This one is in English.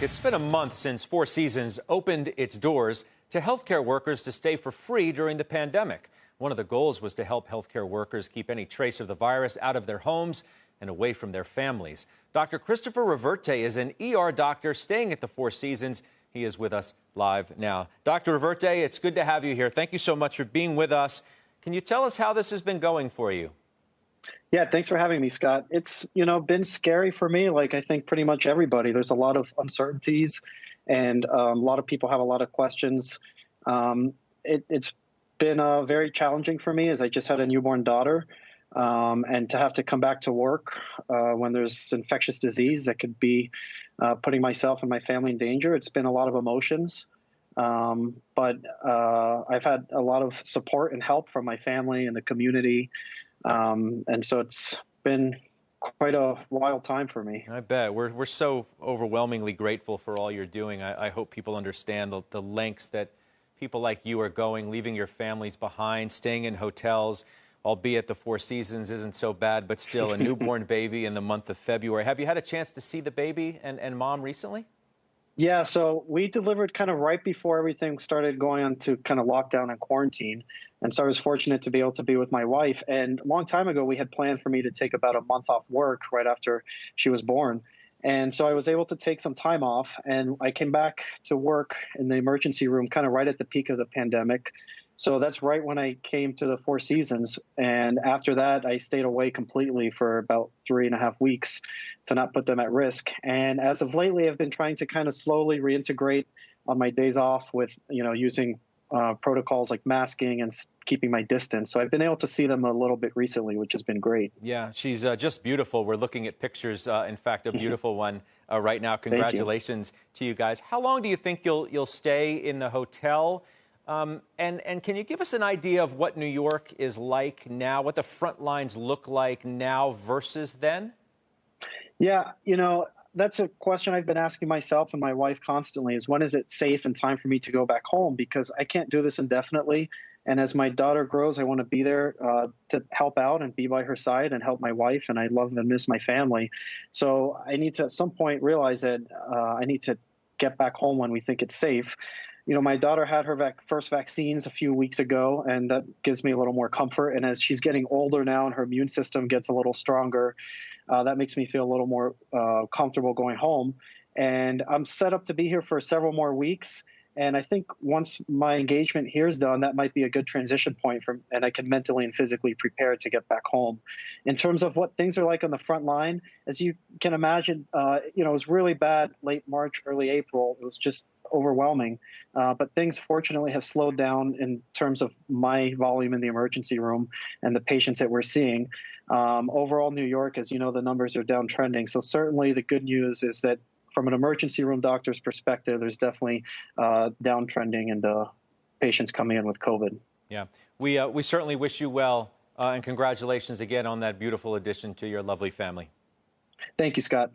It's been a month since Four Seasons opened its doors to healthcare workers to stay for free during the pandemic. One of the goals was to help healthcare workers keep any trace of the virus out of their homes and away from their families. Dr. Christopher Reverte is an ER doctor staying at the Four Seasons. He is with us live now. Dr. Reverte, it's good to have you here. Thank you so much for being with us. Can you tell us how this has been going for you? Yeah, thanks for having me, Scott. It's, been scary for me, like I think pretty much everybody. There's a lot of uncertainties and a lot of people have a lot of questions. It's been very challenging for me as I just had a newborn daughter, and to have to come back to work when there's infectious disease that could be putting myself and my family in danger. It's been a lot of emotions. But I've had a lot of support and help from my family and the community. And so it's been quite a wild time for me. I bet. We're so overwhelmingly grateful for all you're doing. I hope people understand the lengths that people like you are going, leaving your families behind, staying in hotels, albeit the Four Seasons isn't so bad, but still a newborn baby in the month of February. Have you had a chance to see the baby and mom recently? Yeah, so we delivered kind of right before everything started going on to kind of lockdown and quarantine. And so I was fortunate to be able to be with my wife. And a long time ago, we had planned for me to take about a month off work right after she was born. And so I was able to take some time off, and I came back to work in the emergency room kind of right at the peak of the pandemic. So that's right when I came to the Four Seasons. And after that, I stayed away completely for about 3.5 weeks to not put them at risk. And as of lately, I've been trying to kind of slowly reintegrate on my days off with, using protocols like masking and keeping my distance. So I've been able to see them a little bit recently, which has been great. Yeah, she's just beautiful. We're looking at pictures, in fact, a beautiful one right now. Congratulations to you guys. How long do you think you'll stay in the hotel? And can you give us an idea of what New York is like now, what the front lines look like now versus then? Yeah, that's a question I've been asking myself and my wife constantly is when is it safe and time for me to go back home? Because I can't do this indefinitely. And as my daughter grows, I want to be there to help out and be by her side and help my wife. And I love and miss my family. So I need to at some point realize that I need to get back home when we think it's safe. My daughter had her first vaccines a few weeks ago, and that gives me a little more comfort. And as she's getting older now and her immune system gets a little stronger, that makes me feel a little more comfortable going home. And I'm set up to be here for several more weeks. And I think once my engagement here is done, that might be a good transition point and I can mentally and physically prepare to get back home. In terms of what things are like on the front line, as you can imagine, it was really bad late March, early April. It was just overwhelming. But things fortunately have slowed down in terms of my volume in the emergency room and the patients that we're seeing. Overall, New York, as you know, the numbers are downtrending. So certainly the good news is that from an emergency room doctor's perspective, there's definitely downtrending and patients coming in with COVID. Yeah, we certainly wish you well, and congratulations again on that beautiful addition to your lovely family. Thank you, Scott.